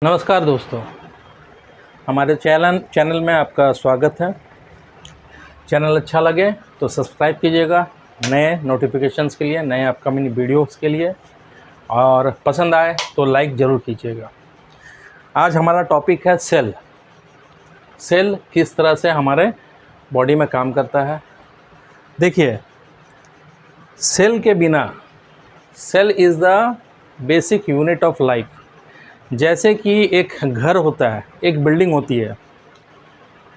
नमस्कार दोस्तों, हमारे चैनल में आपका स्वागत है। चैनल अच्छा लगे तो सब्सक्राइब कीजिएगा नए नोटिफिकेशंस के लिए, नए अपकमिंग वीडियोस के लिए, और पसंद आए तो लाइक ज़रूर कीजिएगा। आज हमारा टॉपिक है सेल। सेल किस तरह से हमारे बॉडी में काम करता है। देखिए, सेल के बिना, cell is the basic unit of life. जैसे कि एक घर होता है, एक बिल्डिंग होती है,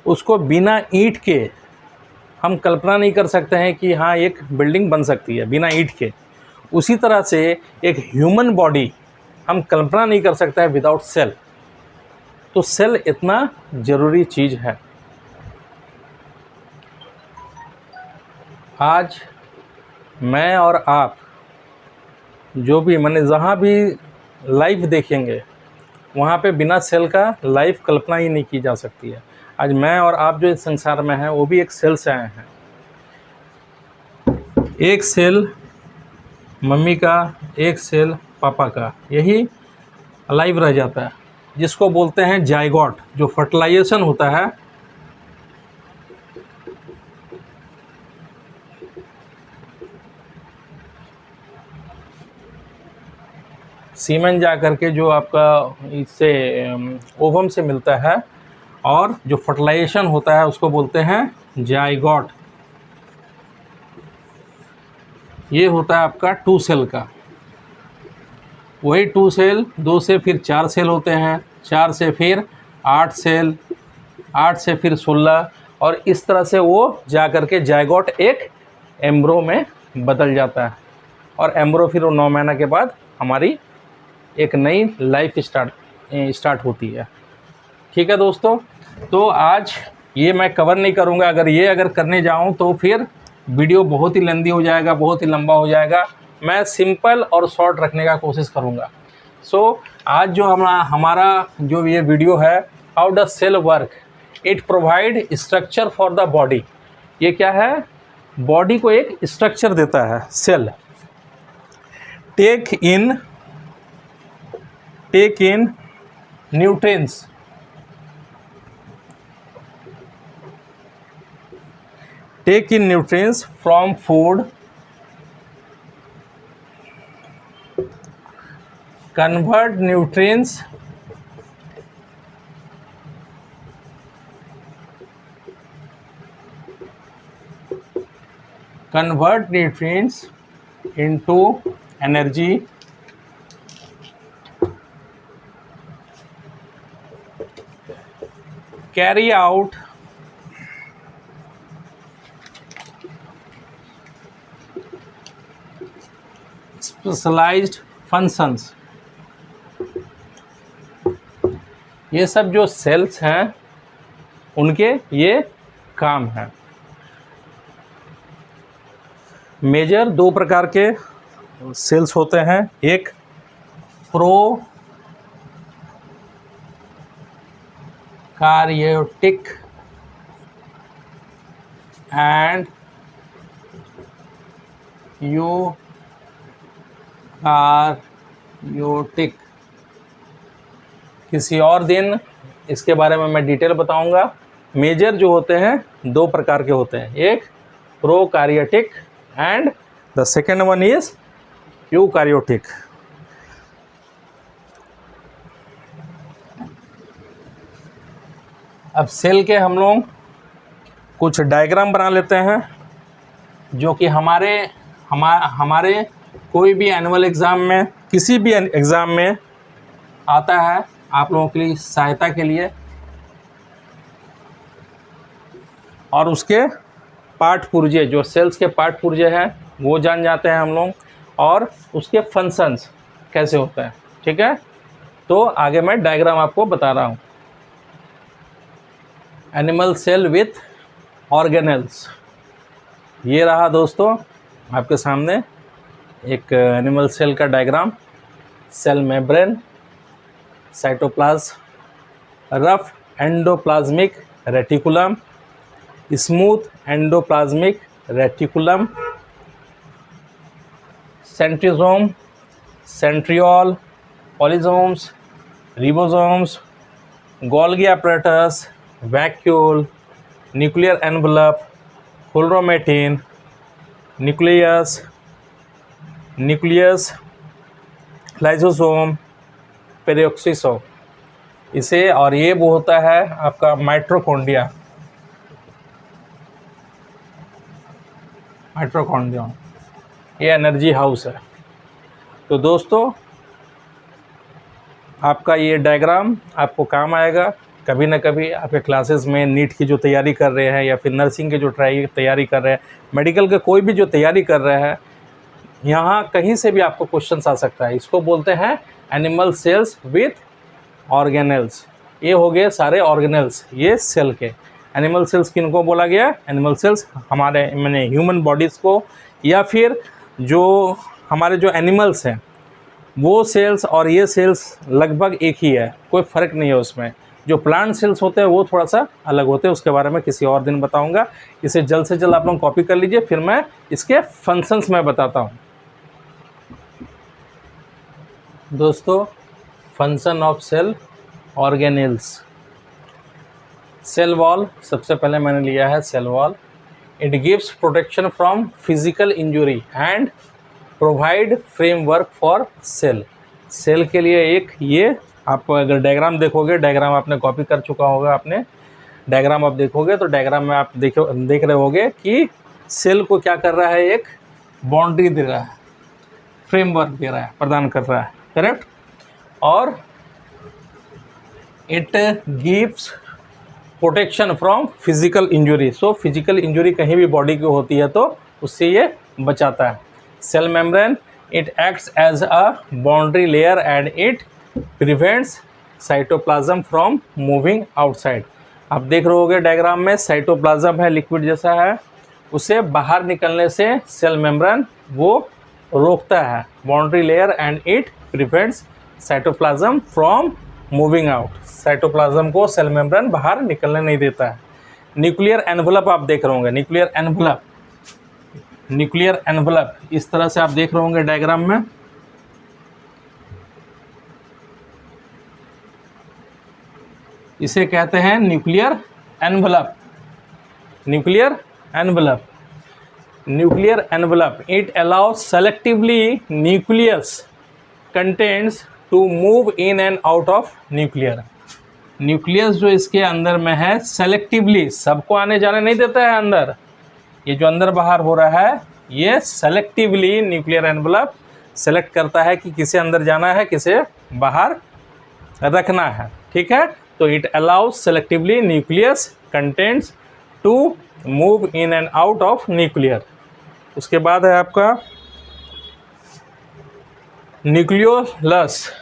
उसको बिना ईंट के हम कल्पना नहीं कर सकते हैं कि हाँ एक बिल्डिंग बन सकती है बिना ईंट के। उसी तरह से एक ह्यूमन बॉडी हम कल्पना नहीं कर सकते हैं विदाउट सेल। तो सेल इतना ज़रूरी चीज़ है। आज मैं और आप जो भी जहाँ भी लाइफ देखेंगे, वहाँ पे बिना सेल का लाइफ कल्पना ही नहीं की जा सकती है। आज मैं और आप जो इस संसार में हैं वो भी एक सेल से आए हैं। एक सेल मम्मी का, एक सेल पापा का, यही अलाइव रह जाता है, जिसको बोलते हैं जाइगोट। जो फर्टिलाइजेशन होता है, सीमेन जा करके जो आपका इससे ओवम से मिलता है, और जो फर्टिलाइजेशन होता है उसको बोलते हैं जाइगोट। ये होता है आपका 2 सेल का। वही 2 सेल, 2 से फिर 4 सेल होते हैं, 4 से फिर 8 सेल, 8 से फिर 16, और इस तरह से वो जा करके जाइगोट एक एम्ब्रो में बदल जाता है। और एम्ब्रो फिर 9 महीने के बाद हमारी एक नई लाइफ स्टार्ट होती है। ठीक है दोस्तों, तो आज ये मैं कवर नहीं करूँगा। अगर करने जाऊँ तो फिर वीडियो बहुत ही लेंदी हो जाएगा, बहुत ही लंबा हो जाएगा। मैं सिंपल और शॉर्ट रखने का कोशिश करूँगा। आज जो हमारा जो ये वीडियो है, how does cell work, it provide structure for the body. ये क्या है? बॉडी को एक स्ट्रक्चर देता है cell. Take in nutrients, take in nutrients from food, convert nutrients into energy, carry out specialized functions। ये सब जो सेल्स हैं उनके ये काम हैं। मेजर 2 प्रकार के सेल्स होते हैं, एक प्रोकार्योटिक एंड यूकार्योटिक। किसी और दिन इसके बारे में मैं डिटेल बताऊंगा। मेजर जो होते हैं 2 प्रकार के होते हैं, एक prokaryotic and the second one is eukaryotic. अब सेल के हम लोग कुछ डायग्राम बना लेते हैं, जो कि हमारे कोई भी एनुअल एग्ज़ाम में, किसी भी एग्ज़ाम में आता है, आप लोगों के लिए सहायता के लिए। और उसके पार्ट पुर्जे, जो सेल्स के पार्ट पुर्जे हैं, वो जान जाते हैं हम लोग, और उसके फंक्शंस कैसे होते हैं। ठीक है, तो आगे मैं डायग्राम आपको बता रहा हूँ। Animal cell with organelles. ये रहा दोस्तों आपके सामने एक एनिमल सेल का diagram. Cell membrane, cytoplasm, rough endoplasmic reticulum, smooth endoplasmic reticulum, centrosome, centriole, polysomes, ribosomes, Golgi apparatus, vacuole, nuclear envelope, chromatin, nucleus, lysosome, peroxisome. इसे और ये वो होता है आपका माइटोकॉन्ड्रिया। ये एनर्जी हाउस है। तो दोस्तों आपका ये डायग्राम आपको काम आएगा कभी ना कभी आपके क्लासेस में। नीट की जो तैयारी कर रहे हैं या फिर नर्सिंग की जो तैयारी कर रहे हैं, मेडिकल के कोई भी जो तैयारी कर रहे हैं, यहाँ कहीं से भी आपको क्वेश्चन आ सकता है। इसको बोलते हैं एनिमल सेल्स विथ ऑर्गेनेल्स। ये हो गए सारे ऑर्गेनेल्स ये सेल के। एनिमल सेल्स किनको बोला गया? एनिमल सेल्स हमारे मैंने ह्यूमन बॉडीज़ को, या फिर जो हमारे जो एनिमल्स हैं वो सेल्स और ये सेल्स लगभग एक ही है, कोई फ़र्क नहीं है उसमें। जो प्लांट सेल्स होते हैं वो थोड़ा सा अलग होते हैं, उसके बारे में किसी और दिन बताऊंगा। इसे जल्द से जल्द आप लोग कॉपी कर लीजिए, फिर मैं इसके फंक्शंस में बताता हूँ। दोस्तों function of cell organelles. Cell wall सबसे पहले मैंने लिया है cell wall. It gives protection from physical injury and provide framework for cell. Cell के लिए एक ये आप अगर डायग्राम देखोगे, डायग्राम आपने कॉपी कर चुका होगा, आपने डायग्राम आप देखोगे तो डायग्राम में आप देख रहे होगे कि सेल को क्या कर रहा है, एक बाउंड्री दे रहा है, फ्रेमवर्क दे रहा है, प्रदान कर रहा है, करेक्ट। और it gives protection from physical injury. So physical injury कहीं भी बॉडी की होती है तो उससे ये बचाता है। Cell membrane, it acts as a boundary layer and it prevents cytoplasm from moving outside. आप देख रहे होगे डायग्राम में साइटोप्लाज्म है, लिक्विड जैसा है, उसे बाहर निकलने से सेल मेम्ब्रेन वो रोकता है, boundary layer, and it prevents cytoplasm from moving out. Cytoplasm को सेल मेम्ब्रेन बाहर निकलने नहीं देता है। न्यूक्लियर एनवलप आप देख रहे होंगे, न्यूक्लियर एनवलप इस तरह से आप देख रहे होंगे डायग्राम में। इसे कहते हैं nuclear envelope. Nuclear envelope it allows selectively nucleus contents to move in and out of nuclear. Nucleus जो इसके अंदर में है सेलेक्टिवली, सबको आने जाने नहीं देता है अंदर। ये जो अंदर बाहर हो रहा है ये सेलेक्टिवली न्यूक्लियर एनवलप सेलेक्ट करता है कि किसे अंदर जाना है, किसे बाहर रखना है, ठीक है। तो it allows selectively nucleus contents to move in and out of nuclear. उसके बाद है आपका nucleolus.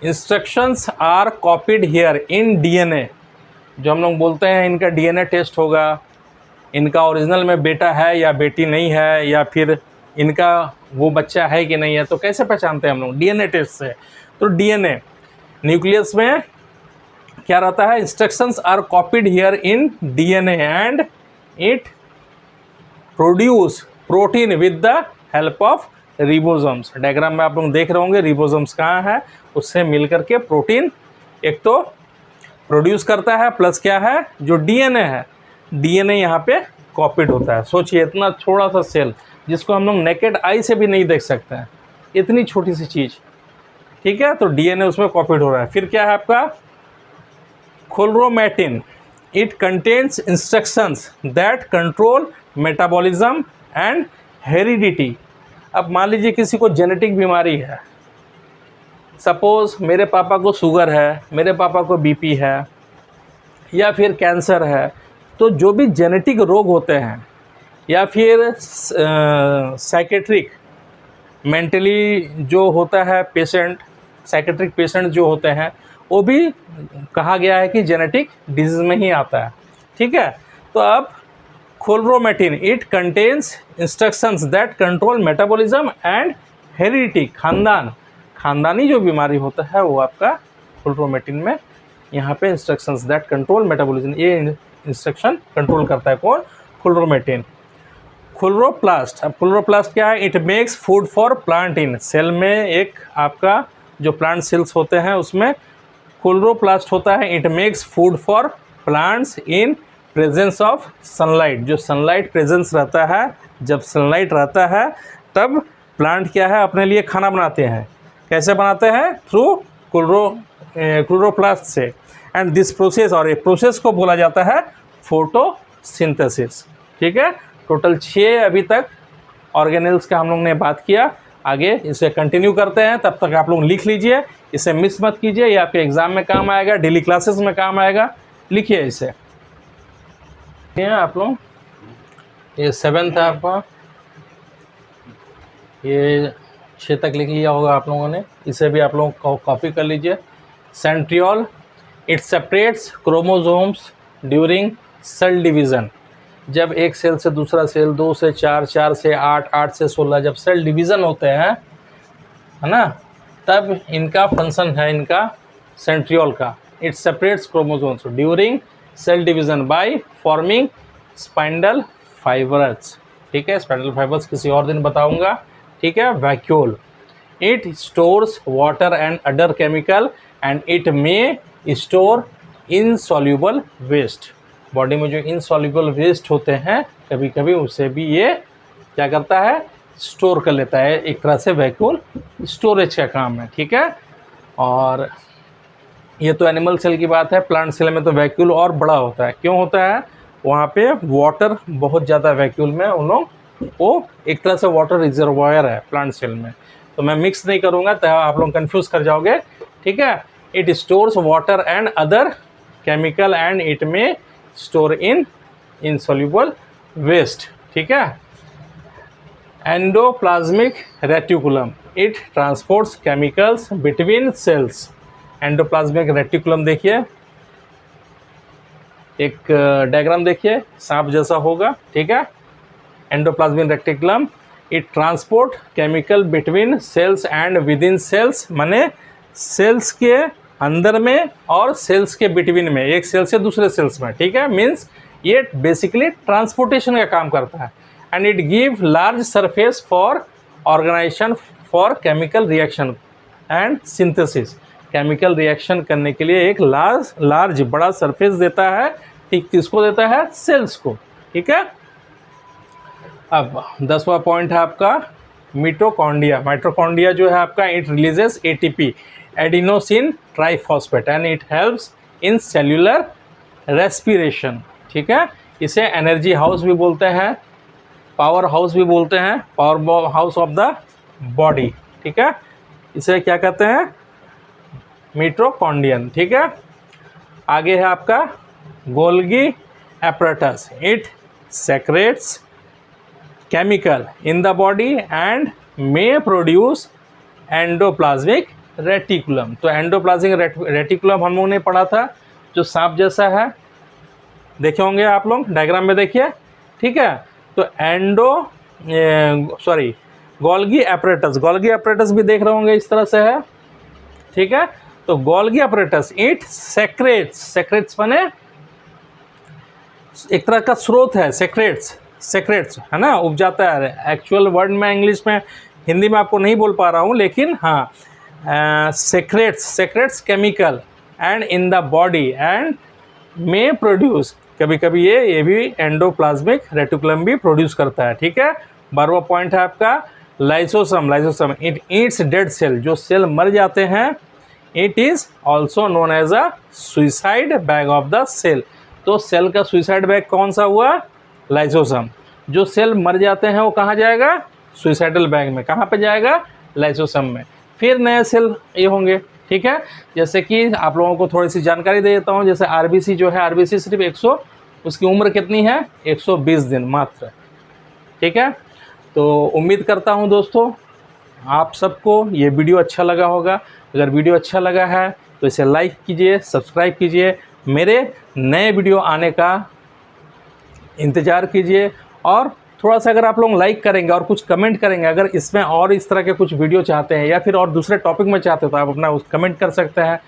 Instructions are copied here in DNA. जो हम लोग बोलते हैं इनका डीएनए टेस्ट होगा, इनका ओरिजिनल में बेटा है या बेटी नहीं है, या फिर इनका वो बच्चा है कि नहीं है, तो कैसे पहचानते हैं हम लोग? डीएनए टेस्ट से। तो डीएनए न्यूक्लियस में क्या रहता है? Instructions are copied here in DNA and it produce protein with the help of ribosomes. Diagram में आप लोग देख रहे होंगे रिबोसोम्स कहाँ है, उससे मिलकर के प्रोटीन एक तो प्रोड्यूस करता है, प्लस क्या है जो डीएनए है, डीएनए यहाँ पे कॉपीड होता है। सोचिए इतना छोटा सा सेल जिसको हम लोग नेकेड आई से भी नहीं देख सकते हैं, इतनी छोटी सी चीज़, ठीक है। तो डीएनए उसमें कॉपीड हो रहा है। फिर क्या है आपका chromatin. It contains instructions that control metabolism and heredity. अब मान लीजिए किसी को जेनेटिक बीमारी है, सपोज़ मेरे पापा को शुगर है, मेरे पापा को बीपी है, या फिर कैंसर है, तो जो भी जेनेटिक रोग होते हैं या फिर साइकेट्रिक मेंटली जो होता है पेशेंट, साइकेट्रिक पेशेंट जो होते हैं, वो भी कहा गया है कि जेनेटिक डिजीज़ में ही आता है, ठीक है। तो अब chromatin it contains instructions that control metabolism and heredity. खानदानी जो बीमारी होता है वो आपका क्लोरोमेटिन में यहाँ पे इंस्ट्रक्शंस दैट कंट्रोल मेटाबॉलिज्म, ये इंस्ट्रक्शन कंट्रोल करता है कौन? क्लोरोमेटिन। क्लोरोप्लास्ट। अब क्लोरोप्लास्ट क्या है? It makes food for plant in. Cell में एक आपका जो प्लांट सेल्स होते हैं उसमें क्लोरोप्लास्ट होता है। It makes food for plants in presence of sunlight. जो सनलाइट प्रेजेंस रहता है, जब सनलाइट रहता है तब प्लांट क्या है अपने लिए खाना बनाते हैं। कैसे बनाते हैं? थ्रू क्लोरोप्लास्ट से। एंड दिस प्रोसेस, और ये प्रोसेस को बोला जाता है फोटोसिंथेसिस। ठीक है, टोटल 6 अभी तक ऑर्गेनेल्स का हम लोग ने बात किया। आगे इसे कंटिन्यू करते हैं, तब तक आप लोग लिख लीजिए, इसे मिस मत कीजिए, ये आपके एग्जाम में काम आएगा, डेली क्लासेस में काम आएगा। लिखिए इसे आप लोग। ये 7th है आपका, ये 6 तक लिख लिया होगा आप लोगों ने, इसे भी आप लोग कॉपी कर लीजिए। Centriole, it separates chromosomes during cell division. जब एक सेल से दूसरा सेल, 2 से 4, 4 से 8, 8 से 16, जब सेल डिवीज़न होते हैं, है ना, तब इनका फंक्शन है, इनका सेंट्रियोल का। It separates chromosomes during cell division by forming spindle fibres. ठीक है, स्पाइंडल फाइबर्स किसी और दिन बताऊंगा। ठीक है, vacuole, it stores water and other chemical and it may store insoluble waste. Body में जो इनसॉल्यूबल वेस्ट होते हैं कभी कभी, उसे भी ये क्या करता है? स्टोर कर लेता है। एक तरह से वैक्यूल स्टोरेज का काम है। ठीक है, और ये तो एनिमल सेल की बात है। प्लांट सेल में तो वैक्यूल और बड़ा होता है। क्यों होता है? वहाँ पे वाटर बहुत ज़्यादा वैक्यूल में, उन लोग वो एक तरह से वाटर रिजर्वायर है प्लांट सेल में। तो मैं मिक्स नहीं करूँगा, तो आप लोग कंफ्यूज कर जाओगे। ठीक है, it stores water and other chemical and it may store in insoluble waste. ठीक है, endoplasmic reticulum, it transports chemicals between cells. Endoplasmic reticulum देखिए, एक डायग्राम देखिए, सांप जैसा होगा। ठीक है, endoplasmic reticulum, it transport chemical between cells and within cells, माने सेल्स के अंदर में और सेल्स के बिटवीन में, एक सेल से दूसरे सेल्स में। ठीक है, मीन्स ये बेसिकली ट्रांसपोर्टेशन का काम करता है। And it give large surface for organisation for chemical reaction and synthesis. Chemical reaction करने के लिए एक लार्ज बड़ा सरफेस देता है। ठीक, किसको देता है? सेल्स को। ठीक है, अब 10वां पॉइंट है आपका मिटोकॉन्ड्रिया। माइटोकॉन्ड्रिया जो है आपका, it releases ATP, adenosine triphosphate, and it helps in cellular respiration. ठीक है, इसे एनर्जी हाउस भी बोलते हैं, पावर हाउस भी बोलते हैं, power house of the body. ठीक है, इसे क्या कहते हैं? मिटोकॉन्ड्रियन। ठीक है, आगे है आपका Golgi apparatus, it secrets chemical in the body and may produce endoplasmic reticulum. तो एंडोप्लाज्मिक रेटिकुलम हम लोगों ने पढ़ा था, जो सांप जैसा है, देखे होंगे आप लोग, डायग्राम में देखिए। ठीक है, तो गोल्गी एपरेटस भी देख रहे होंगे, इस तरह से है। ठीक है, तो गोल्गी एपरेटस, इट सेक्रेट्स माने एक तरह का स्रोत है, सेक्रेट्स है ना, उपजाता है। एक्चुअल वर्ड में इंग्लिश में, हिंदी में आपको नहीं बोल पा रहा हूँ, लेकिन हाँ, secrets chemical and in the body and may produce, कभी कभी ये भी एंडोप्लाज्मिक रेटिकुलम भी प्रोड्यूस करता है। ठीक है, 12वां पॉइंट है आपका lysosome, it eats dead cell, जो सेल मर जाते हैं। It is also known as a suicide bag of the cell. तो सेल का सुइसाइड बैग कौन सा हुआ? लाइसोसम। जो सेल मर जाते हैं वो कहाँ जाएगा? सुइसाइडल बैग में। कहाँ पे जाएगा? लाइसोसम में। फिर नए सेल ये होंगे। ठीक है, जैसे कि आप लोगों को थोड़ी सी जानकारी दे देता हूँ। जैसे RBC जो है, RBC सिर्फ 100, उसकी उम्र कितनी है? 120 दिन मात्र। ठीक है, तो उम्मीद करता हूँ दोस्तों आप सबको ये वीडियो अच्छा लगा होगा। अगर वीडियो अच्छा लगा है तो इसे लाइक कीजिए, सब्सक्राइब कीजिए, मेरे नए वीडियो आने का इंतज़ार कीजिए। और थोड़ा सा अगर आप लोग लाइक करेंगे और कुछ कमेंट करेंगे, अगर इसमें और इस तरह के कुछ वीडियो चाहते हैं या फिर और दूसरे टॉपिक में चाहते हो, तो आप अपना उस कमेंट कर सकते हैं।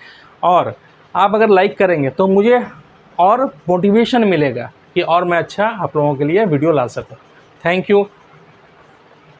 और आप अगर लाइक करेंगे तो मुझे और मोटिवेशन मिलेगा कि और मैं अच्छा आप लोगों के लिए वीडियो ला सकूँ। Thank you.